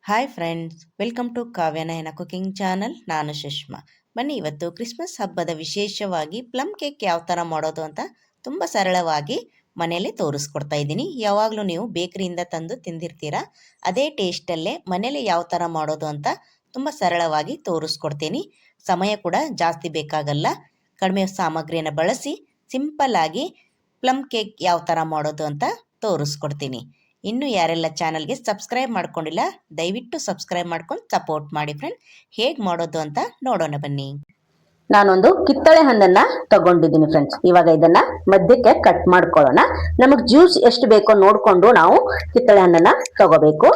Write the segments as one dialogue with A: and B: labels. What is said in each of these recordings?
A: Hi friends, welcome to Kavyanayana cooking channel. ನಾನು ಸುಷ್ಮಾ. ಬನ್ನಿ, ಇವತ್ತು ಕ್ರಿಸ್ಮಸ್ ಹಬ್ಬದ ವಿಶೇಷವಾಗಿ ಪ್ಲಮ್ ಕೇಕ್ ಯಾವ ಥರ ಮಾಡೋದು ಅಂತ ತುಂಬ ಸರಳವಾಗಿ ಮನೆಯಲ್ಲಿ ತೋರಿಸ್ಕೊಡ್ತಾ ಇದ್ದೀನಿ. ಯಾವಾಗಲೂ ನೀವು ಬೇಕರಿಯಿಂದ ತಂದು ತಿಂದಿರ್ತೀರಾ, ಅದೇ ಟೇಸ್ಟಲ್ಲೇ ಮನೇಲಿ ಯಾವ ಥರ ಮಾಡೋದು ಅಂತ ತುಂಬ ಸರಳವಾಗಿ ತೋರಿಸ್ಕೊಡ್ತೀನಿ. ಸಮಯ ಕೂಡ ಜಾಸ್ತಿ ಬೇಕಾಗಲ್ಲ. ಕಡಿಮೆ ಸಾಮಗ್ರಿಯನ್ನು ಬಳಸಿ ಸಿಂಪಲ್ಲಾಗಿ ಪ್ಲಮ್ ಕೇಕ್ ಯಾವ ಥರ ಮಾಡೋದು ಅಂತ ತೋರಿಸ್ಕೊಡ್ತೀನಿ. ಇನ್ನು ಯಾರೆಲ್ಲ ಚಾನಲ್ಗೆ ಸಬ್ಸ್ಕ್ರೈಬ್ ಮಾಡ್ಕೊಂಡಿಲ್ಲ, ದಯವಿಟ್ಟು ಸಬ್ಸ್ಕ್ರೈಬ್ ಮಾಡ್ಕೊಂಡು ಸಪೋರ್ಟ್ ಮಾಡಿ ಫ್ರೆಂಡ್. ಹೇಗೆ ಮಾಡೋದು ಅಂತ ನೋಡೋಣ ಬನ್ನಿ.
B: ನಾನೊಂದು ಕಿತ್ತಳೆ ಹಣ್ಣನ್ನ ತಗೊಂಡಿದ್ದೀನಿ ಫ್ರೆಂಡ್ಸ್. ಇವಾಗ ಇದನ್ನ ಮಧ್ಯಕ್ಕೆ ಕಟ್ ಮಾಡ್ಕೊಳ್ಳೋಣ. ನಮಗ್ ಜ್ಯೂಸ್ ಎಷ್ಟು ಬೇಕೋ ನೋಡ್ಕೊಂಡು ನಾವು ಕಿತ್ತಳೆ ಹಣ್ಣನ್ನ ತಗೋಬೇಕು.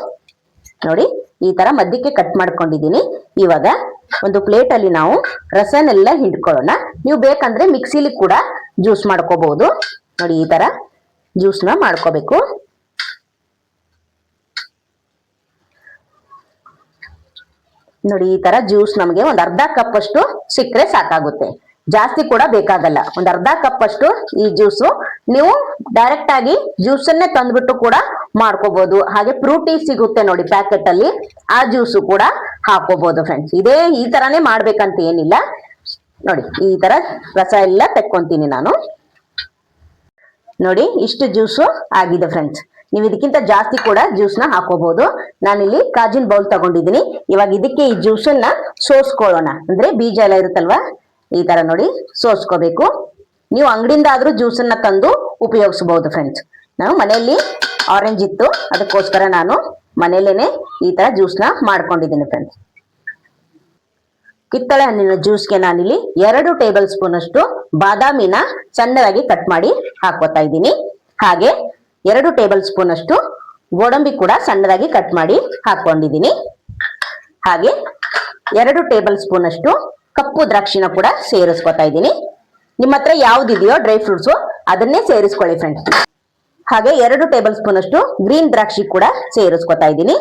B: ನೋಡಿ, ಈ ತರ ಮಧ್ಯಕ್ಕೆ ಕಟ್ ಮಾಡ್ಕೊಂಡಿದ್ದೀನಿ. ಇವಾಗ ಒಂದು ಪ್ಲೇಟ್ ಅಲ್ಲಿ ನಾವು ರಸನೆಲ್ಲ ಹಿಂಡ್ಕೊಳ್ಳೋಣ. ನೀವು ಬೇಕಂದ್ರೆ ಮಿಕ್ಸಿಲಿ ಕೂಡ ಜ್ಯೂಸ್ ಮಾಡ್ಕೋಬಹುದು. ನೋಡಿ, ಈ ತರ ಜ್ಯೂಸ್ನ ಮಾಡ್ಕೋಬೇಕು. ನೋಡಿ, ಈ ತರ ಜ್ಯೂಸ್ ನಮಗೆ ಒಂದ್ ಅರ್ಧ ಕಪ್ ಅಷ್ಟು ಸಿಕ್ಕರೆ ಸಾಕಾಗುತ್ತೆ. ಜಾಸ್ತಿ ಕೂಡ ಬೇಕಾಗಲ್ಲ. ಒಂದ್ ಅರ್ಧ ಕಪ್ ಅಷ್ಟು ಈ ಜ್ಯೂಸು ನೀವು ಡೈರೆಕ್ಟ್ ಆಗಿ ಜ್ಯೂಸ್ ಅನ್ನೇ ತಂದ್ಬಿಟ್ಟು ಕೂಡ ಮಾಡ್ಕೋಬಹುದು. ಹಾಗೆ ಫ್ರೂಟಿ ಸಿಗುತ್ತೆ ನೋಡಿ ಪ್ಯಾಕೆಟ್ ಅಲ್ಲಿ, ಆ ಜ್ಯೂಸು ಕೂಡ ಹಾಕೋಬಹುದು ಫ್ರೆಂಡ್ಸ್. ಈ ತರಾನೇ ಮಾಡ್ಬೇಕಂತ ಏನಿಲ್ಲ. ನೋಡಿ, ಈ ತರ ರಸ ಎಲ್ಲ ತೆಕ್ಕೊಂತೀನಿ ನಾನು. ನೋಡಿ, ಇಷ್ಟು ಜ್ಯೂಸು ಆಗಿದೆ ಫ್ರೆಂಡ್ಸ್. ನೀವು ಇದಕ್ಕಿಂತ ಜಾಸ್ತಿ ಕೂಡ ಜ್ಯೂಸ್ನ ಹಾಕೋಬಹುದು. ನಾನಿಲ್ಲಿ ಕಾಜಿನ ಬೌಲ್ ತಗೊಂಡಿದ್ದೀನಿ. ಇವಾಗ ಇದಕ್ಕೆ ಈ ಜ್ಯೂಸನ್ನ ಸೋಸ್ಕೊಳ್ಳೋಣ. ಅಂದ್ರೆ ಬೀಜ ಎಲ್ಲ ಇರುತ್ತಲ್ವಾ, ಈ ತರ ನೋಡಿ ಸೋಸ್ಕೋಬೇಕು. ನೀವು ಅಂಗಡಿಯಿಂದ ಆದ್ರೂ ಜ್ಯೂಸನ್ನ ತಂದು ಉಪಯೋಗಿಸಬಹುದು ಫ್ರೆಂಡ್ಸ್. ನಾವು ಮನೆಯಲ್ಲಿ ಆರೆಂಜ್ ಇತ್ತು, ಅದಕ್ಕೋಸ್ಕರ ನಾನು ಮನೆಯಲ್ಲೇನೆ ಈ ತರ ಜ್ಯೂಸ್ನ ಮಾಡ್ಕೊಂಡಿದ್ದೀನಿ ಫ್ರೆಂಡ್ಸ್. ಕಿತ್ತಳೆ ಹಣ್ಣಿನ ಜ್ಯೂಸ್ಗೆ ನಾನಿಲ್ಲಿ 2 ಟೇಬಲ್ ಸ್ಪೂನ್ ಅಷ್ಟು ಬಾದಾಮಿನ ಸಣ್ಣದಾಗಿ ಕಟ್ ಮಾಡಿ ಹಾಕೋತಾ ಇದ್ದೀನಿ. ಹಾಗೆ 2 ಟೇಬಲ್ ಸ್ಪೂನ್ ಅಷ್ಟು ಗೋಡಂಬಿ ಕೂಡ ಸಣ್ಣದಾಗಿ ಕಟ್ ಮಾಡಿ ಹಾಕೊಂಡಿದ್ದೀನಿ. ಹಾಗೆ 2 ಟೇಬಲ್ ಸ್ಪೂನ್ ಅಷ್ಟು ಕಪ್ಪು ದ್ರಾಕ್ಷಿನ ಕೂಡ ಸೇರಿಸ್ಕೊತಾ ಇದ್ದೀನಿ. ನಿಮ್ಮ ಹತ್ರ ಯಾವ್ದಿದೆಯೋ ಡ್ರೈ ಫ್ರೂಟ್ಸು ಅದನ್ನೇ ಸೇರಿಸ್ಕೊಳ್ಳಿ ಫ್ರೆಂಡ್ಸ್. ಹಾಗೆ 2 ಟೇಬಲ್ ಸ್ಪೂನ್ ಅಷ್ಟು ಗ್ರೀನ್ ದ್ರಾಕ್ಷಿ ಕೂಡ ಸೇರಿಸ್ಕೊತಾ ಇದ್ದೀನಿ.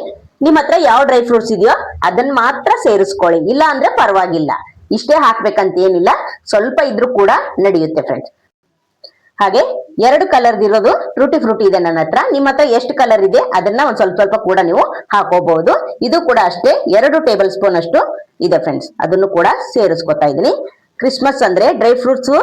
B: ನಿಮ್ಮ ಹತ್ರ ಯಾವ ಡ್ರೈ ಫ್ರೂಟ್ಸ್ ಇದೆಯೋ ಅದನ್ನ ಮಾತ್ರ ಸೇರಿಸ್ಕೊಳ್ಳಿ, ಇಲ್ಲ ಅಂದ್ರೆ ಪರವಾಗಿಲ್ಲ. ಇಷ್ಟೇ ಹಾಕ್ಬೇಕಂತ ಏನಿಲ್ಲ, ಸ್ವಲ್ಪ ಇದ್ರೂ ಕೂಡ ನಡೆಯುತ್ತೆ ಫ್ರೆಂಡ್ಸ್. ಹಾಗೆ 2 ಕಲರ್ ಇರೋದು ಟೂಟಿ ಫ್ರೂಟಿ ಇದೆ ನನ್ನ ಹತ್ರ. ನಿಮ್ಮ ಹತ್ರ ಎಷ್ಟು ಕಲರ್ ಇದೆ ಅದನ್ನ ಒಂದ್ ಸ್ವಲ್ಪ ಸ್ವಲ್ಪ ಕೂಡ ನೀವು ಹಾಕೋಬಹುದು. ಇದು ಕೂಡ ಅಷ್ಟೇ 2 ಟೇಬಲ್ ಸ್ಪೂನ್ ಅಷ್ಟು ಇದೆ ಫ್ರೆಂಡ್ಸ್. ಅದನ್ನು ಕೂಡ ಸೇರಿಸ್ಕೊತಾ ಇದ್ದೀನಿ. ಕ್ರಿಸ್ಮಸ್ ಅಂದ್ರೆ ಡ್ರೈ ಫ್ರೂಟ್ಸ್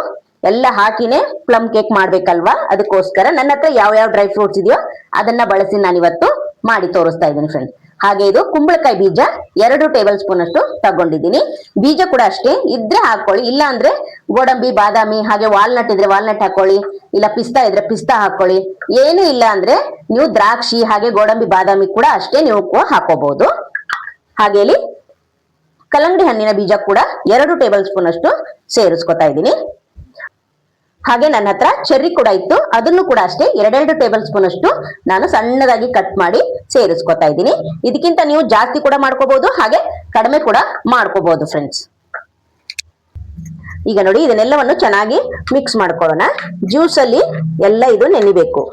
B: ಎಲ್ಲ ಹಾಕಿನೇ ಪ್ಲಮ್ ಕೇಕ್ ಮಾಡ್ಬೇಕಲ್ವಾ, ಅದಕ್ಕೋಸ್ಕರ ನನ್ನ ಹತ್ರ ಯಾವ ಡ್ರೈ ಫ್ರೂಟ್ಸ್ ಇದೆಯೋ ಅದನ್ನ ಬಳಸಿ ನಾನು ಇವತ್ತು ಮಾಡಿ ತೋರಿಸ್ತಾ ಇದ್ದೀನಿ ಫ್ರೆಂಡ್ಸ್. ಹಾಗೆ ಇದು ಕುಂಬಳಕಾಯಿ ಬೀಜ 2 ಟೇಬಲ್ ಸ್ಪೂನ್ ಅಷ್ಟು ತಗೊಂಡಿದ್ದೀನಿ. ಬೀಜ ಕೂಡ ಅಷ್ಟೇ ಇದ್ರೆ ಹಾಕೊಳ್ಳಿ, ಇಲ್ಲ ಅಂದ್ರೆ ಗೋಡಂಬಿ, ಬಾದಾಮಿ, ಹಾಗೆ ವಾಲ್ನಟ್ ಇದ್ರೆ ವಾಲ್ನಟ್ ಹಾಕೊಳ್ಳಿ, ಇಲ್ಲ ಪಿಸ್ತಾ ಇದ್ರೆ ಪಿಸ್ತಾ ಹಾಕೊಳ್ಳಿ. ಏನು ಇಲ್ಲ ಅಂದ್ರೆ ನೀವು ದ್ರಾಕ್ಷಿ ಹಾಗೆ ಗೋಡಂಬಿ, ಬಾದಾಮಿ ಕೂಡ ಅಷ್ಟೇ ನೀವು ಹಾಕೋಬಹುದು. ಹಾಗೆ ಇಲ್ಲಿ ಕಲ್ಲಂಗಡಿ ಹಣ್ಣಿನ ಬೀಜ ಕೂಡ 2 ಟೇಬಲ್ ಸ್ಪೂನ್ ಅಷ್ಟು ಸೇರಿಸ್ಕೊತಾ ಇದ್ದೀನಿ. ಹಾಗೆ ನನ್ನ ಹತ್ರ ಚೆರ್ರಿ ಕೂಡ ಇತ್ತು, ಅದನ್ನು ಕೂಡ ಅಷ್ಟೇ 2 ಟೇಬಲ್ ಸ್ಪೂನ್ ಅಷ್ಟು ನಾನು ಸಣ್ಣದಾಗಿ ಕಟ್ ಮಾಡಿ ಸೇರಿಸ್ಕೊತಾ ಇದ್ದೀನಿ. ಇದಕ್ಕಿಂತ ನೀವು ಜಾಸ್ತಿ ಕೂಡ ಮಾಡ್ಕೋಬಹುದು, ಹಾಗೆ ಕಡಿಮೆ ಕೂಡ ಮಾಡ್ಕೋಬಹುದು ಫ್ರೆಂಡ್ಸ್. ಈಗ ನೋಡಿ, ಇದನ್ನೆಲ್ಲವನ್ನು ಚೆನ್ನಾಗಿ ಮಿಕ್ಸ್ ಮಾಡ್ಕೊಳ್ಳೋಣ. ಜ್ಯೂಸ್ ಅಲ್ಲಿ ಎಲ್ಲ ಇದು ನೆನಿಬೇಕು.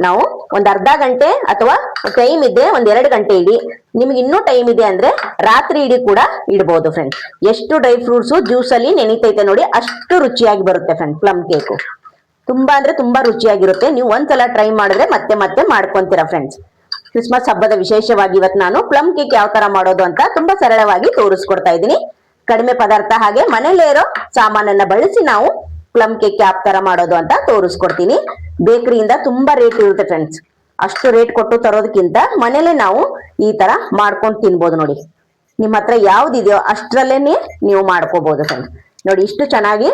B: ನಾವು ಒಂದ್ ಅರ್ಧ ಗಂಟೆ ಅಥವಾ ಟೈಮ್ ಇದೆ 1-2 ಗಂಟೆ ಇಡಿ. ನಿಮ್ಗೆ ಇನ್ನೂ ಟೈಮ್ ಇದೆ ಅಂದ್ರೆ ರಾತ್ರಿ ಇಡೀ ಕೂಡ ಇಡಬಹುದು ಫ್ರೆಂಡ್ಸ್. ಎಷ್ಟು ಡ್ರೈ ಫ್ರೂಟ್ಸ್ ಜ್ಯೂಸ್ ಅಲ್ಲಿ ನೆನಿತೈತೆ ನೋಡಿ, ಅಷ್ಟು ರುಚಿಯಾಗಿ ಬರುತ್ತೆ ಫ್ರೆಂಡ್ಸ್ ಪ್ಲಮ್ ಕೇಕು. ತುಂಬಾ ಅಂದ್ರೆ ತುಂಬಾ ರುಚಿಯಾಗಿರುತ್ತೆ. ನೀವು ಒಂದ್ಸಲ ಟ್ರೈ ಮಾಡಿದ್ರೆ ಮತ್ತೆ ಮತ್ತೆ ಮಾಡ್ಕೊಂತೀರಾ ಫ್ರೆಂಡ್ಸ್. ಕ್ರಿಸ್ಮಸ್ ಹಬ್ಬದ ವಿಶೇಷವಾಗಿ ಇವತ್ತು ನಾನು ಪ್ಲಮ್ ಕೇಕ್ ಯಾವ ತರ ಮಾಡೋದು ಅಂತ ತುಂಬಾ ಸರಳವಾಗಿ ತೋರಿಸ್ಕೊಡ್ತಾ ಇದ್ದೀನಿ. ಕಡಿಮೆ ಪದಾರ್ಥ ಹಾಗೆ ಮನೇಲೇ ಇರೋ ಸಾಮಾನನ್ನ ಬಳಸಿ ನಾವು ಪ್ಲಮ್ ಕೇಕ್ ಯಾವ ತರ ಮಾಡೋದು ಅಂತ ತೋರಿಸ್ಕೊಡ್ತೀನಿ. ಬೇಕರಿಯಿಂದ ತುಂಬಾ ರೇಟ್ ಇರುತ್ತೆ ಫ್ರೆಂಡ್ಸ್. ಅಷ್ಟು ರೇಟ್ ಕೊಟ್ಟು ತರೋದಕ್ಕಿಂತ ಮನೇಲೆ ನಾವು ಈ ತರ ಮಾಡ್ಕೊಂಡು ತಿನ್ಬೋದು. ನೋಡಿ, ನಿಮ್ಮ ಹತ್ರ ಯಾವ್ದಿದೆಯೋ ಅಷ್ಟ್ರಲ್ಲೇನೆ ನೀವು ಮಾಡ್ಕೋಬಹುದು ಫ್ರೆಂಡ್ಸ್. ನೋಡಿ, ಇಷ್ಟು ಚೆನ್ನಾಗಿ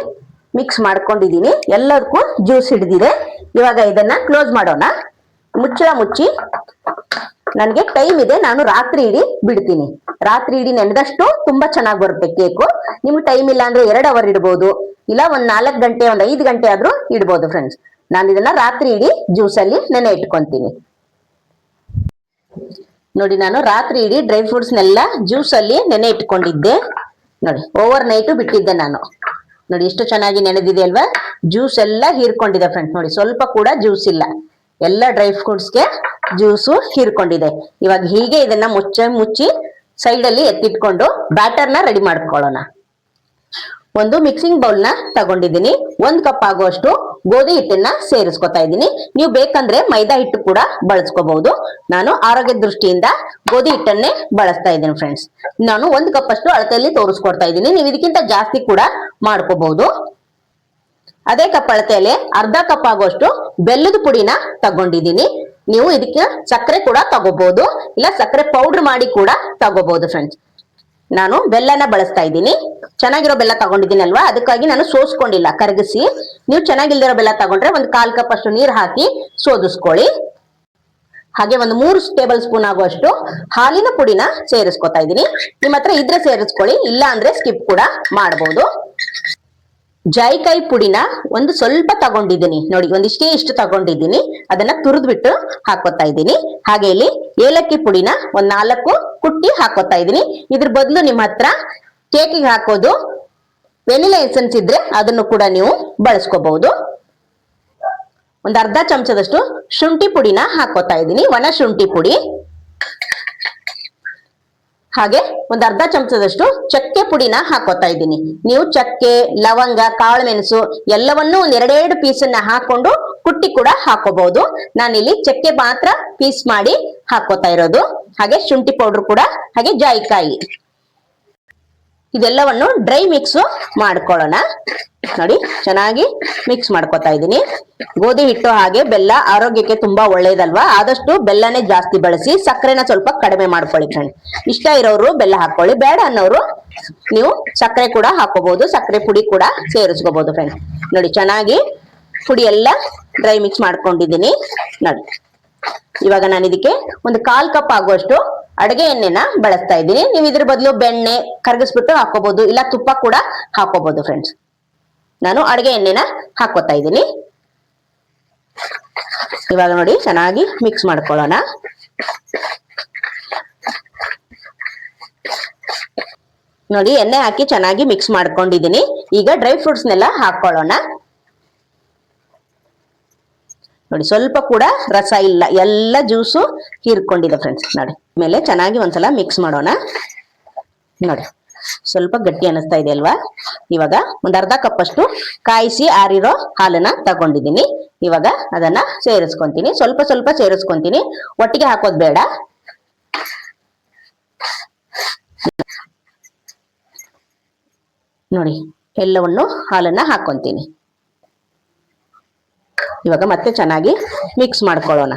B: ಮಿಕ್ಸ್ ಮಾಡ್ಕೊಂಡಿದೀನಿ. ಎಲ್ಲದಕ್ಕೂ ಜ್ಯೂಸ್ ಹಿಡಿದಿದೆ. ಇವಾಗ ಇದನ್ನ ಕ್ಲೋಸ್ ಮಾಡೋಣ. ಮುಚ್ಚಳ ಮುಚ್ಚಿ, ನನ್ಗೆ ಟೈಮ್ ಇದೆ, ನಾನು ರಾತ್ರಿ ಇಡೀ ಬಿಡ್ತೀನಿ. ರಾತ್ರಿ ಇಡೀ ನೆನೆದಷ್ಟು ತುಂಬಾ ಚೆನ್ನಾಗಿ ಬರುತ್ತೆ ಕೇಕು. ನಿಮ್ಗೆ ಟೈಮ್ ಇಲ್ಲ ಅಂದ್ರೆ 2 ಅವರ್ ಇಡ್ಬೋದು, ಇಲ್ಲ 4 ಗಂಟೆ 5 ಗಂಟೆ ಆದ್ರೂ ಇಡ್ಬೋದು ಫ್ರೆಂಡ್ಸ್. ನಾನು ಇದನ್ನ ರಾತ್ರಿ ಇಡೀ ಜ್ಯೂಸ್ ಅಲ್ಲಿ ನೆನೆ ಇಟ್ಕೊಂತೀನಿ. ನೋಡಿ, ನಾನು ರಾತ್ರಿ ಇಡೀ ಡ್ರೈ ಫ್ರೂಟ್ಸ್ ನೆಲ್ಲ ಜ್ಯೂಸ್ ಅಲ್ಲಿ ನೆನೆ ಇಟ್ಕೊಂಡಿದ್ದೆ. ನೋಡಿ, ಓವರ್ ನೈಟ್ ಬಿಟ್ಟಿದ್ದೆ ನಾನು. ನೋಡಿ, ಎಷ್ಟು ಚೆನ್ನಾಗಿ ನೆನೆದಿದೆ ಅಲ್ವಾ. ಜ್ಯೂಸ್ ಎಲ್ಲ ಹೀರ್ಕೊಂಡಿದೆ ಫ್ರೆಂಡ್ಸ್. ನೋಡಿ, ಸ್ವಲ್ಪ ಕೂಡ ಜ್ಯೂಸ್ ಇಲ್ಲ, ಎಲ್ಲ ಡ್ರೈ ಫ್ರೂಟ್ಸ್ಗೆ ಜ್ಯೂಸು ಹೀರ್ಕೊಂಡಿದೆ. ಇವಾಗ ಹೀಗೆ ಇದನ್ನ ಮುಚ್ಚಿ ಸೈಡ್ ಅಲ್ಲಿ ಎತ್ತಿಟ್ಕೊಂಡು ಬ್ಯಾಟರ್ನ ರೆಡಿ ಮಾಡ್ಕೊಳ್ಳೋಣ. ಒಂದು ಮಿಕ್ಸಿಂಗ್ ಬೌಲ್ ನ ತಗೊಂಡಿದ್ದೀನಿ. 1 ಕಪ್ ಆಗುವಷ್ಟು ಗೋಧಿ ಹಿಟ್ಟನ್ನ ಸೇರಿಸ್ಕೊತಾ ಇದ್ದೀನಿ. ನೀವು ಬೇಕಂದ್ರೆ ಮೈದಾ ಹಿಟ್ಟು ಕೂಡ ಬಳಸ್ಕೋಬಹುದು. ನಾನು ಆರೋಗ್ಯ ದೃಷ್ಟಿಯಿಂದ ಗೋಧಿ ಹಿಟ್ಟನ್ನೇ ಬಳಸ್ತಾ ಇದ್ದೀನಿ ಫ್ರೆಂಡ್ಸ್. ನಾನು 1 ಕಪ್ ಅಷ್ಟು ಅಳತೆಯಲ್ಲಿ ತೋರಿಸ್ಕೊಡ್ತಾ ಇದ್ದೀನಿ. ನೀವು ಇದಕ್ಕಿಂತ ಜಾಸ್ತಿ ಕೂಡ ಮಾಡ್ಕೋಬಹುದು. ಅದೇ ಕಪ್ ಅಳತೆಯಲ್ಲಿ ಅರ್ಧ ಕಪ್ ಆಗುವಷ್ಟು ಬೆಲ್ಲದ ಪುಡಿನ ತಗೊಂಡಿದ್ದೀನಿ. ನೀವು ಇದಕ್ಕೆ ಸಕ್ಕರೆ ಕೂಡ ತಗೋಬಹುದು, ಇಲ್ಲ ಸಕ್ಕರೆ ಪೌಡರ್ ಮಾಡಿ ಕೂಡ ತಗೋಬಹುದು ಫ್ರೆಂಡ್ಸ್. ನಾನು ಬೆಲ್ಲನ ಬಳಸ್ತಾ ಇದ್ದೀನಿ. ಚೆನ್ನಾಗಿರೋ ಬೆಲ್ಲ ತಗೊಂಡಿದ್ದೀನಿ ಅಲ್ವಾ, ಅದಕ್ಕಾಗಿ ನಾನು ಸೋಸ್ಕೊಂಡಿಲ್ಲ, ಕರಗಿಸಿ. ನೀವು ಚೆನ್ನಾಗಿಲ್ದಿರೋ ಬೆಲ್ಲ ತಗೊಂಡ್ರೆ 1/4 ಕಪ್ ಅಷ್ಟು ನೀರು ಹಾಕಿ ಸೋದಿಸ್ಕೊಳ್ಳಿ. ಹಾಗೆ 3 ಟೇಬಲ್ ಸ್ಪೂನ್ ಆಗುವಷ್ಟು ಹಾಲಿನ ಪುಡಿನ ಸೇರಿಸ್ಕೊತಾ ಇದ್ದೀನಿ. ನಿಮ್ಮ ಹತ್ರ ಇದ್ರೆ ಸೇರಿಸ್ಕೊಳ್ಳಿ, ಇಲ್ಲ ಅಂದ್ರೆ ಸ್ಕಿಪ್ ಕೂಡ ಮಾಡಬಹುದು. ಜಾಯಿಕಾಯಿ ಪುಡಿನ ಸ್ವಲ್ಪ ತಗೊಂಡಿದ್ದೀನಿ ನೋಡಿ, ಇಷ್ಟು ತಗೊಂಡಿದ್ದೀನಿ. ಅದನ್ನ ತುರಿದ್ಬಿಟ್ಟು ಹಾಕೋತಾ ಇದ್ದೀನಿ. ಹಾಗೆ ಇಲ್ಲಿ ಏಲಕ್ಕಿ ಪುಡಿನ 4 ಕುಟ್ಟಿ ಹಾಕೋತಾ ಇದ್ದೀನಿ. ಇದ್ರ ಬದಲು ನಿಮ್ಮ ಹತ್ರ ಕೇಕಿಗೆ ಹಾಕೋದು ವೆನಿಲಾ ಎಸೆನ್ಸ್ ಇದ್ರೆ ಅದನ್ನು ಕೂಡ ನೀವು ಬಳಸ್ಕೋಬಹುದು. ಅರ್ಧ ಚಮಚದಷ್ಟು ಶುಂಠಿ ಪುಡಿನ ಹಾಕೋತಾ ಇದ್ದೀನಿ, ಒಣ ಶುಂಠಿ ಪುಡಿ. ಹಾಗೆ ಅರ್ಧ ಚಮಚದಷ್ಟು ಚಕ್ಕೆ ಪುಡಿನ ಹಾಕೋತಾ ಇದ್ದೀನಿ. ನೀವು ಚಕ್ಕೆ, ಲವಂಗ, ಕಾಳು ಮೆಣಸು ಎಲ್ಲವನ್ನೂ 2 ಪೀಸನ್ನ ಹಾಕೊಂಡು ಕುಟ್ಟಿ ಕೂಡ ಹಾಕೋಬಹುದು. ನಾನಿಲ್ಲಿ ಚಕ್ಕೆ ಮಾತ್ರ ಪೀಸ್ ಮಾಡಿ ಹಾಕೋತಾ ಇರೋದು. ಹಾಗೆ ಶುಂಠಿ ಪೌಡರ್ ಕೂಡ, ಹಾಗೆ ಜಾಯಿಕಾಯಿ, ಇದೆಲ್ಲವನ್ನು ಡ್ರೈ ಮಿಕ್ಸ್ ಮಾಡ್ಕೊಳ್ಳೋಣ. ನೋಡಿ, ಚೆನ್ನಾಗಿ ಮಿಕ್ಸ್ ಮಾಡ್ಕೊತಾ ಇದ್ದೀನಿ. ಗೋಧಿ ಹಿಟ್ಟು ಹಾಗೆ ಬೆಲ್ಲ ಆರೋಗ್ಯಕ್ಕೆ ತುಂಬಾ ಒಳ್ಳೇದಲ್ವಾ, ಆದಷ್ಟು ಬೆಲ್ಲನೇ ಜಾಸ್ತಿ ಬಳಸಿ, ಸಕ್ಕರೆನ ಸ್ವಲ್ಪ ಕಡಿಮೆ ಮಾಡ್ಕೊಳ್ಳಿ ಫ್ರೆಂಡ್. ಇಷ್ಟ ಇರೋರು ಬೆಲ್ಲ ಹಾಕೊಳ್ಳಿ, ಬೇಡ ಅನ್ನೋರು ನೀವು ಸಕ್ಕರೆ ಕೂಡ ಹಾಕೋಬಹುದು, ಸಕ್ಕರೆ ಪುಡಿ ಕೂಡ ಸೇರಿಸ್ಕೋಬಹುದು ಫ್ರೆಂಡ್. ನೋಡಿ, ಚೆನ್ನಾಗಿ ಪುಡಿ ಎಲ್ಲ ಡ್ರೈ ಮಿಕ್ಸ್ ಮಾಡ್ಕೊಂಡಿದ್ದೀನಿ. ನೋಡಿ, ಇವಾಗ ನಾನು ಇದಕ್ಕೆ 1/4 ಕಪ್ ಆಗುವಷ್ಟು ಅಡುಗೆ ಎಣ್ಣೆನ ಬಳಸ್ತಾ ಇದ್ದೀನಿ. ನೀವು ಇದ್ರ ಬದಲು ಬೆಣ್ಣೆ ಕರಗಿಸ್ಬಿಟ್ಟು ಹಾಕೋಬಹುದು, ಇಲ್ಲ ತುಪ್ಪ ಕೂಡ ಹಾಕೋಬಹುದು ಫ್ರೆಂಡ್ಸ್. ನಾನು ಅಡುಗೆ ಎಣ್ಣೆನ ಹಾಕೋತಾ ಇದ್ದೀನಿ. ಇವಾಗ ನೋಡಿ, ಚೆನ್ನಾಗಿ ಮಿಕ್ಸ್ ಮಾಡ್ಕೊಳ್ಳೋಣ. ನೋಡಿ, ಎಣ್ಣೆ ಹಾಕಿ ಚೆನ್ನಾಗಿ ಮಿಕ್ಸ್ ಮಾಡ್ಕೊಂಡಿದ್ದೀನಿ. ಈಗ ಡ್ರೈ ಫ್ರೂಟ್ಸ್ನೆಲ್ಲ ಹಾಕೊಳ್ಳೋಣ. ನೋಡಿ, ಸ್ವಲ್ಪ ಕೂಡ ರಸ ಇಲ್ಲ, ಎಲ್ಲ ಜ್ಯೂಸು ಹೀರ್ಕೊಂಡಿದೆ ಫ್ರೆಂಡ್ಸ್. ನೋಡಿ, ಮೇಲೆ ಚೆನ್ನಾಗಿ ಒಂದ್ಸಲ ಮಿಕ್ಸ್ ಮಾಡೋಣ. ನೋಡಿ, ಸ್ವಲ್ಪ ಗಟ್ಟಿ ಅನಿಸ್ತಾ ಇದೆ ಅಲ್ವಾ. ಇವಾಗ ಅರ್ಧ ಕಪ್ ಅಷ್ಟು ಕಾಯಿಸಿ ಆರಿರೋ ಹಾಲನ್ನ ತಗೊಂಡಿದ್ದೀನಿ. ಇವಾಗ ಅದನ್ನ ಸೇರಿಸ್ಕೊಂತೀನಿ, ಸ್ವಲ್ಪ ಸ್ವಲ್ಪ ಸೇರಿಸ್ಕೊಂತೀನಿ, ಒಟ್ಟಿಗೆ ಹಾಕೋದ್ ಬೇಡ. ನೋಡಿ, ಎಲ್ಲವನ್ನು ಹಾಲನ್ನ ಹಾಕೊಂತೀನಿ. ಇವಾಗ ಮತ್ತೆ ಚೆನ್ನಾಗಿ ಮಿಕ್ಸ್ ಮಾಡ್ಕೊಳ್ಳೋಣ.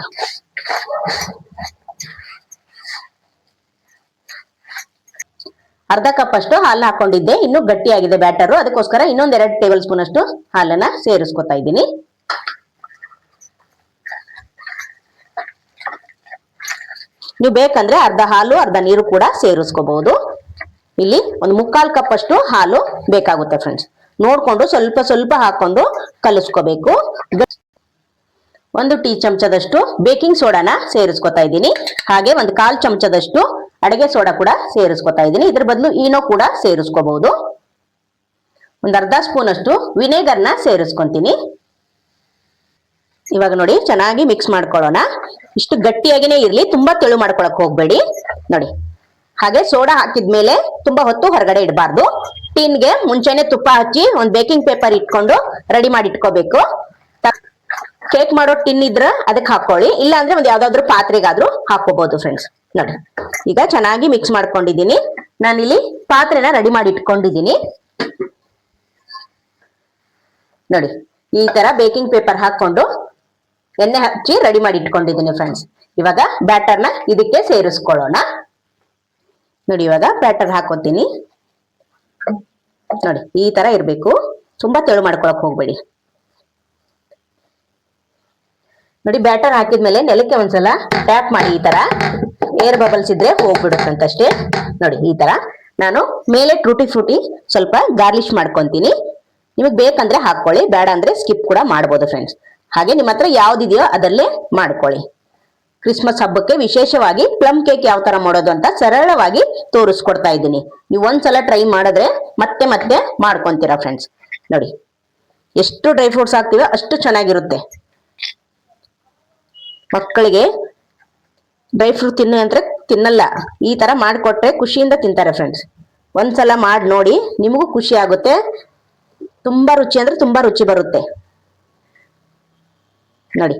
B: ಅರ್ಧ ಕಪ್ ಅಷ್ಟು ಹಾಲು ಹಾಕೊಂಡಿದ್ದೆ, ಇನ್ನೂ ಗಟ್ಟಿಯಾಗಿದೆ ಬ್ಯಾಟರು, ಅದಕ್ಕೋಸ್ಕರ 2 ಟೇಬಲ್ ಸ್ಪೂನ್ ಅಷ್ಟು ಹಾಲನ್ನ ಸೇರಿಸ್ಕೊತಾ ಇದ್ದೀನಿ. ನೀವು ಬೇಕಂದ್ರೆ ಅರ್ಧ ಹಾಲು ಅರ್ಧ ನೀರು ಕೂಡ ಸೇರಿಸ್ಕೋಬಹುದು. ಇಲ್ಲಿ 1/4 ಕಪ್ ಅಷ್ಟು ಹಾಲು ಬೇಕಾಗುತ್ತೆ ಫ್ರೆಂಡ್ಸ್. ನೋಡ್ಕೊಂಡು ಸ್ವಲ್ಪ ಸ್ವಲ್ಪ ಹಾಕೊಂಡು ಕಲಿಸ್ಕೋಬೇಕು. 1 ಟೀ ಚಮಚದಷ್ಟು ಬೇಕಿಂಗ್ ಸೋಡಾನ ಸೇರಿಸ್ಕೊತಾ ಇದ್ದೀನಿ. ಹಾಗೆ 1/4 ಚಮಚದಷ್ಟು ಅಡುಗೆ ಸೋಡಾ ಕೂಡ ಸೇರಿಸ್ಕೊತಾ ಇದ್ದೀನಿ. ಇದ್ರ ಬದಲು ಈನೋ ಕೂಡ ಸೇರಿಸ್ಕೋಬಹುದು. ಅರ್ಧ ಸ್ಪೂನ್ ಅಷ್ಟು ವಿನೆಗರ್ನ ಸೇರಿಸ್ಕೊಂತೀನಿ. ಇವಾಗ ನೋಡಿ, ಚೆನ್ನಾಗಿ ಮಿಕ್ಸ್ ಮಾಡ್ಕೊಳ್ಳೋಣ. ಇಷ್ಟು ಗಟ್ಟಿಯಾಗಿನೇ ಇರ್ಲಿ, ತುಂಬಾ ತೆಳು ಮಾಡ್ಕೊಳಕ್ ಹೋಗ್ಬೇಡಿ. ನೋಡಿ, ಹಾಗೆ ಸೋಡಾ ಹಾಕಿದ್ಮೇಲೆ ತುಂಬಾ ಹೊತ್ತು ಹೊರಗಡೆ ಇಡಬಾರ್ದು. ಟಿನ್ಗೆ ಮುಂಚೆನೆ ತುಪ್ಪ ಹಚ್ಚಿ ಬೇಕಿಂಗ್ ಪೇಪರ್ ಇಟ್ಕೊಂಡು ರೆಡಿ ಮಾಡಿ ಇಟ್ಕೋಬೇಕು. ಕೇಕ್ ಮಾಡೋ ಟಿನ್ ಇದ್ರ ಅದಕ್ಕೆ ಹಾಕೊಳ್ಳಿ, ಇಲ್ಲ ಅಂದ್ರೆ ಯಾವ್ದಾದ್ರು ಪಾತ್ರೆಗಾದ್ರೂ ಹಾಕೋಬಹುದು ಫ್ರೆಂಡ್ಸ್. ನೋಡಿ, ಈಗ ಚೆನ್ನಾಗಿ ಮಿಕ್ಸ್ ಮಾಡ್ಕೊಂಡಿದ್ದೀನಿ. ನಾನಿಲ್ಲಿ ಪಾತ್ರೆನ ರೆಡಿ ಮಾಡಿ ಇಟ್ಕೊಂಡಿದ್ದೀನಿ. ನೋಡಿ, ಈ ತರ ಬೇಕಿಂಗ್ ಪೇಪರ್ ಹಾಕೊಂಡು ಎಣ್ಣೆ ಹಚ್ಚಿ ರೆಡಿ ಮಾಡಿ ಇಟ್ಕೊಂಡಿದ್ದೀನಿ ಫ್ರೆಂಡ್ಸ್. ಇವಾಗ ಬ್ಯಾಟರ್ನ ಇದಕ್ಕೆ ಸೇರಿಸ್ಕೊಳ್ಳೋಣ. ನೋಡಿ, ಇವಾಗ ಬ್ಯಾಟರ್ ಹಾಕೋತೀನಿ. ನೋಡಿ, ಈ ತರ ಇರ್ಬೇಕು, ತುಂಬಾ ತೆಳು ಮಾಡ್ಕೊಳಕ್ ಹೋಗ್ಬೇಡಿ. ನೋಡಿ, ಬ್ಯಾಟರ್ ಹಾಕಿದ್ಮೇಲೆ ನೆಲಕ್ಕೆ ಒಂದ್ಸಲ ಟ್ಯಾಪ್ ಮಾಡಿ, ಈ ತರ ಏರ್ ಬಬಲ್ಸ್ ಇದ್ರೆ ಹೋಗ್ಬಿಡುತ್ತಂತಷ್ಟೇ. ನೋಡಿ, ಈ ತರ ನಾನು ಮೇಲೆ ಟೂಟಿ ಫ್ರೂಟಿ ಸ್ವಲ್ಪ ಗಾರ್ಲಿಶ್ ಮಾಡ್ಕೊಂತೀನಿ. ನಿಮಗೆ ಬೇಕಂದ್ರೆ ಹಾಕೊಳ್ಳಿ, ಬೇಡ ಅಂದ್ರೆ ಸ್ಕಿಪ್ ಕೂಡ ಮಾಡ್ಬೋದು ಫ್ರೆಂಡ್ಸ್. ಹಾಗೆ ನಿಮ್ಮ ಹತ್ರ ಯಾವ್ದಿದೆಯೋ ಅದಲ್ಲೇ ಮಾಡ್ಕೊಳ್ಳಿ. ಕ್ರಿಸ್ಮಸ್ ಹಬ್ಬಕ್ಕೆ ವಿಶೇಷವಾಗಿ ಪ್ಲಮ್ ಕೇಕ್ ಯಾವ ತರ ಮಾಡೋದು ಅಂತ ಸರಳವಾಗಿ ತೋರಿಸ್ಕೊಡ್ತಾ ಇದ್ದೀನಿ. ನೀವು ಒಂದ್ಸಲ ಟ್ರೈ ಮಾಡಿದ್ರೆ ಮತ್ತೆ ಮತ್ತೆ ಮಾಡ್ಕೊಂತೀರಾ ಫ್ರೆಂಡ್ಸ್. ನೋಡಿ, ಎಷ್ಟು ಡ್ರೈ ಫ್ರೂಟ್ಸ್ ಹಾಕ್ತೀವೋ ಅಷ್ಟು ಚೆನ್ನಾಗಿರುತ್ತೆ. ಮಕ್ಕಳಿಗೆ ಡ್ರೈ ಫ್ರೂಟ್ ತಿನ್ನು ಅಂದ್ರೆ ತಿನ್ನಲ್ಲ, ಈ ತರ ಮಾಡಿಕೊಟ್ರೆ ಖುಷಿಯಿಂದ ತಿಂತಾರೆ ಫ್ರೆಂಡ್ಸ್. ಒಂದ್ಸಲ ಮಾಡಿ ನೋಡಿ, ನಿಮಗೂ ಖುಷಿ ಆಗುತ್ತೆ. ತುಂಬಾ ರುಚಿ ಅಂದ್ರೆ ತುಂಬಾ ರುಚಿ ಬರುತ್ತೆ ನೋಡಿ.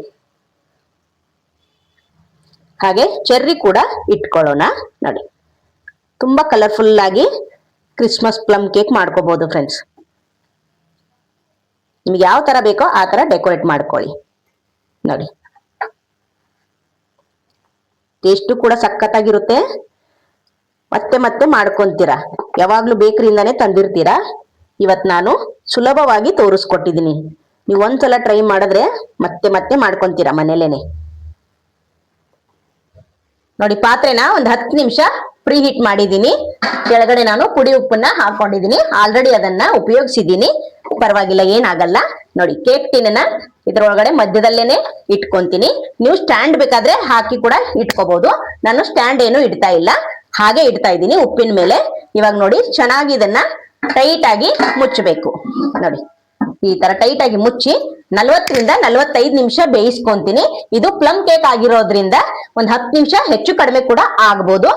B: ಹಾಗೆ ಚೆರ್ರಿ ಕೂಡ ಇಟ್ಕೊಳ್ಳೋಣ ನೋಡಿ. ತುಂಬಾ ಕಲರ್ಫುಲ್ ಆಗಿ ಕ್ರಿಸ್ಮಸ್ ಪ್ಲಮ್ ಕೇಕ್ ಮಾಡ್ಕೋಬಹುದು ಫ್ರೆಂಡ್ಸ್. ನಿಮ್ಗೆ ಯಾವ ತರ ಬೇಕೋ ಆ ತರ ಡೆಕೋರೇಟ್ ಮಾಡ್ಕೊಳ್ಳಿ ನೋಡಿ. ಟೇಸ್ಟು ಕೂಡ ಸಖತ್ತಾಗಿರುತ್ತೆ. ಮತ್ತೆ ಮತ್ತೆ ಮಾಡ್ಕೊಂತೀರಾ, ಯಾವಾಗ್ಲೂ ಬೇಕರಿಯಿಂದಾನೇ ತಂದಿರ್ತೀರಾ. ಇವತ್ ನಾನು ಸುಲಭವಾಗಿ ತೋರಿಸ್ಕೊಟ್ಟಿದ್ದೀನಿ. ನೀವು ಒಂದ್ಸಲ ಟ್ರೈ ಮಾಡಿದ್ರೆ ಮತ್ತೆ ಮತ್ತೆ ಮಾಡ್ಕೊಂತೀರಾ ಮನೇಲೇನೆ ನೋಡಿ. ಪಾತ್ರೆನ ಒಂದು 10 ನಿಮಿಷ ಪ್ರೀ ಹೀಟ್ ಮಾಡಿದ್ದೀನಿ. ಕೆಳಗಡೆ ನಾನು ಪುಡಿ ಉಪ್ಪನ್ನ ಹಾಕೊಂಡಿದ್ದೀನಿ. ಆಲ್ರೆಡಿ ಅದನ್ನ ಉಪಯೋಗಿಸಿದ್ದೀನಿ, ಪರವಾಗಿಲ್ಲ, ಏನಾಗಲ್ಲ ನೋಡಿ. ಕೇಕ್ ಟಿನ್ನ ಇದ್ರೊಳಗಡೆ ಮಧ್ಯದಲ್ಲೇನೆ ಇಟ್ಕೊಂತೀನಿ. ನೀವು ಸ್ಟ್ಯಾಂಡ್ ಬೇಕಾದ್ರೆ ಹಾಕಿ ಕೂಡ ಇಟ್ಕೋಬಹುದು. ನಾನು ಸ್ಟ್ಯಾಂಡ್ ಏನು ಇಡ್ತಾ ಇಲ್ಲ, ಹಾಗೆ ಇಡ್ತಾ ಇದ್ದೀನಿ ಉಪ್ಪಿನ ಮೇಲೆ. ಇವಾಗ ನೋಡಿ, ಚೆನ್ನಾಗಿ ಇದನ್ನ ಟೈಟ್ ಆಗಿ ಮುಚ್ಚಬೇಕು ನೋಡಿ. ಈ ತರ ಟೈಟ್ ಆಗಿ ಮುಚ್ಚಿ 40 ರಿಂದ 45 ನಿಮಿಷ ಬೇಯಿಸ್ಕೊಂತೀನಿ. ಇದು ಪ್ಲಮ್ ಕೇಕ್ ಆಗಿರೋದ್ರಿಂದ ಒಂದ್ 10 ನಿಮಿಷ ಹೆಚ್ಚು ಕಡಿಮೆ ಕೂಡ ಆಗ್ಬೋದು.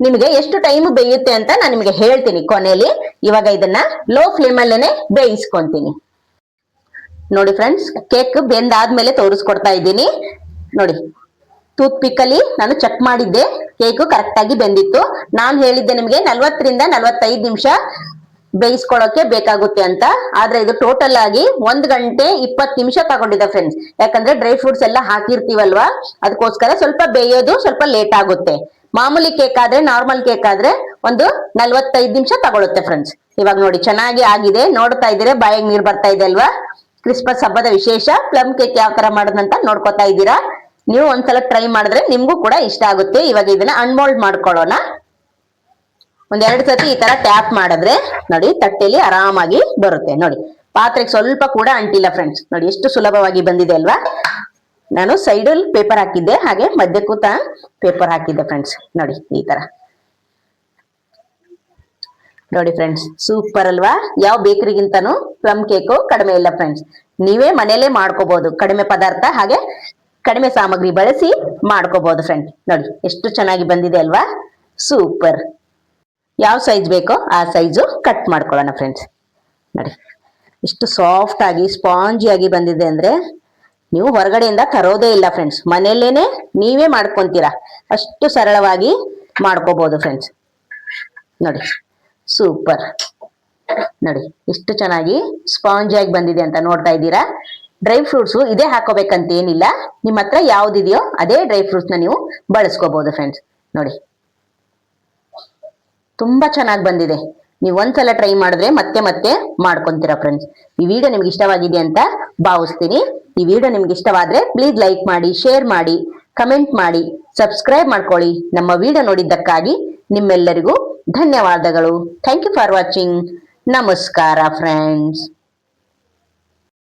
B: ನಿಮಗೆ ಎಷ್ಟು ಟೈಮ್ ಬೇಯುತ್ತೆ ಅಂತ ನಾನು ನಿಮಗೆ ಹೇಳ್ತೀನಿ ಕೊನೆಯಲ್ಲಿ. ಇವಾಗ ಇದನ್ನ ಲೋ ಫ್ಲೇಮ್ ಅಲ್ಲೇನೆ ಬೇಯಿಸ್ಕೊಂತೀನಿ ನೋಡಿ. ಫ್ರೆಂಡ್ಸ್, ಕೇಕ್ ಬೆಂದಾದ್ಮೇಲೆ ತೋರಿಸ್ಕೊಡ್ತಾ ಇದ್ದೀನಿ ನೋಡಿ. ಟೂತ್ ಪಿಕ್ ಅಲ್ಲಿ ನಾನು ಚೆಕ್ ಮಾಡಿದ್ದೆ, ಕೇಕ್ ಕರೆಕ್ಟ್ ಆಗಿ ಬೆಂದಿತ್ತು. ನಾನು ಹೇಳಿದ್ದೆ ನಿಮಗೆ 40 ರಿಂದ 45 ನಿಮಿಷ ಬೇಯಿಸ್ಕೊಳ್ಳೋಕೆ ಬೇಕಾಗುತ್ತೆ ಅಂತ. ಆದ್ರೆ ಇದು ಟೋಟಲ್ ಆಗಿ 1 ಗಂಟೆ 20 ನಿಮಿಷ ತಗೊಂಡಿದೆ ಫ್ರೆಂಡ್ಸ್. ಯಾಕಂದ್ರೆ ಡ್ರೈ ಫ್ರೂಟ್ಸ್ ಎಲ್ಲ ಹಾಕಿರ್ತೀವಲ್ವಾ, ಅದಕ್ಕೋಸ್ಕರ ಸ್ವಲ್ಪ ಬೇಯೋದು ಸ್ವಲ್ಪ ಲೇಟ್ ಆಗುತ್ತೆ. ಮಾಮೂಲಿ ಕೇಕ್ ಆದ್ರೆ, ನಾರ್ಮಲ್ ಕೇಕ್ ಆದ್ರೆ ಒಂದು 45 ನಿಮಿಷ ತಗೊಳುತ್ತೆ ಫ್ರೆಂಡ್ಸ್. ಇವಾಗ ನೋಡಿ, ಚೆನ್ನಾಗಿ ಆಗಿದೆ. ನೋಡ್ತಾ ಇದ್ದೀರಾ, ಬಾಯಿಗೆ ನೀರ್ ಬರ್ತಾ ಇದೆ ಅಲ್ವಾ. ಕ್ರಿಸ್ಮಸ್ ಹಬ್ಬದ ವಿಶೇಷ ಪ್ಲಮ್ ಕೇಕ್ ಯಾವ ತರ ಮಾಡೋದಂತ ನೋಡ್ಕೊತಾ ಇದ್ದೀರಾ. ನೀವು ಒಂದ್ಸಲ ಟ್ರೈ ಮಾಡಿದ್ರೆ ನಿಮ್ಗೂ ಕೂಡ ಇಷ್ಟ ಆಗುತ್ತೆ. ಇವಾಗ ಇದನ್ನ ಅನ್ಮೋಲ್ಡ್ ಮಾಡ್ಕೊಳ್ಳೋಣ. 1-2 ಸತಿ ಈ ತರ ಟ್ಯಾಪ್ ಮಾಡಿದ್ರೆ ನೋಡಿ, ತಟ್ಟೆಲಿ ಆರಾಮಾಗಿ ಬರುತ್ತೆ ನೋಡಿ. ಪಾತ್ರೆಗೆ ಸ್ವಲ್ಪ ಕೂಡ ಅಂಟಿಲ್ಲ ಫ್ರೆಂಡ್ಸ್. ನೋಡಿ ಎಷ್ಟು ಸುಲಭವಾಗಿ ಬಂದಿದೆ ಅಲ್ವಾ. ನಾನು ಸೈಡಲ್ಲಿ ಪೇಪರ್ ಹಾಕಿದ್ದೆ, ಹಾಗೆ ಮಧ್ಯಕ್ಕೂ ಪೇಪರ್ ಹಾಕಿದ್ದೆ ಫ್ರೆಂಡ್ಸ್. ನೋಡಿ ಈ ತರ ನೋಡಿ ಫ್ರೆಂಡ್ಸ್, ಸೂಪರ್ ಅಲ್ವಾ. ಯಾವ ಬೇಕರಿಗಿಂತನೂ ಪ್ಲಮ್ ಕೇಕು ಕಡಿಮೆ ಇಲ್ಲ ಫ್ರೆಂಡ್ಸ್. ನೀವೇ ಮನೇಲೆ ಮಾಡ್ಕೋಬಹುದು, ಕಡಿಮೆ ಪದಾರ್ಥ ಹಾಗೆ ಕಡಿಮೆ ಸಾಮಗ್ರಿ ಬಳಸಿ ಮಾಡ್ಕೋಬಹುದು ಫ್ರೆಂಡ್. ನೋಡಿ ಎಷ್ಟು ಚೆನ್ನಾಗಿ ಬಂದಿದೆ ಅಲ್ವಾ, ಸೂಪರ್. ಯಾವ ಸೈಜ್ ಬೇಕೋ ಆ ಸೈಜು ಕಟ್ ಮಾಡ್ಕೊಳ್ಳೋಣ ಫ್ರೆಂಡ್ಸ್. ನೋಡಿ ಇಷ್ಟು ಸಾಫ್ಟ್ ಆಗಿ ಸ್ಪಾಂಜಿ ಆಗಿ ಬಂದಿದೆ ಅಂದ್ರೆ ನೀವು ಹೊರಗಡೆಯಿಂದ ತರೋದೇ ಇಲ್ಲ ಫ್ರೆಂಡ್ಸ್. ಮನೆಯಲ್ಲೇನೆ ನೀವೇ ಮಾಡ್ಕೊಂತೀರಾ, ಅಷ್ಟು ಸರಳವಾಗಿ ಮಾಡ್ಕೋಬಹುದು ಫ್ರೆಂಡ್ಸ್. ನೋಡಿ ಸೂಪರ್. ನೋಡಿ ಎಷ್ಟು ಚೆನ್ನಾಗಿ ಸ್ಪಾಂಜಿ ಆಗಿ ಬಂದಿದೆ ಅಂತ ನೋಡ್ತಾ ಇದ್ದೀರಾ. ಡ್ರೈ ಫ್ರೂಟ್ಸ್ ಇದೇ ಹಾಕೋಬೇಕಂತ ಏನಿಲ್ಲ, ನಿಮ್ಮ ಹತ್ರ ಯಾವ್ದಿದೆಯೋ ಅದೇ ಡ್ರೈ ಫ್ರೂಟ್ಸ್ ನ ನೀವು ಬಳಸ್ಕೋಬಹುದು ಫ್ರೆಂಡ್ಸ್. ನೋಡಿ ತುಂಬಾ ಚೆನ್ನಾಗಿ ಬಂದಿದೆ. ನೀವು ಒಂದ್ಸಲ ಟ್ರೈ ಮಾಡಿದ್ರೆ ಮತ್ತೆ ಮತ್ತೆ ಮಾಡ್ಕೊಂತೀರಾ ಫ್ರೆಂಡ್ಸ್. ಈ ವಿಡಿಯೋ ನಿಮ್ಗೆ ಇಷ್ಟವಾಗಿದೆ ಅಂತ ಭಾವಿಸ್ತೀನಿ. ಈ ವಿಡಿಯೋ ನಿಮ್ಗೆ ಇಷ್ಟವಾದ್ರೆ ಪ್ಲೀಸ್ ಲೈಕ್ ಮಾಡಿ, ಶೇರ್ ಮಾಡಿ, ಕಮೆಂಟ್ ಮಾಡಿ, ಸಬ್ಸ್ಕ್ರೈಬ್ ಮಾಡ್ಕೊಳ್ಳಿ. ನಮ್ಮ ವಿಡಿಯೋ ನೋಡಿದ್ದಕ್ಕಾಗಿ ನಿಮ್ಮೆಲ್ಲರಿಗೂ ಧನ್ಯವಾದಗಳು. Thank you for watching. ನಮಸ್ಕಾರ ಫ್ರೆಂಡ್ಸ್.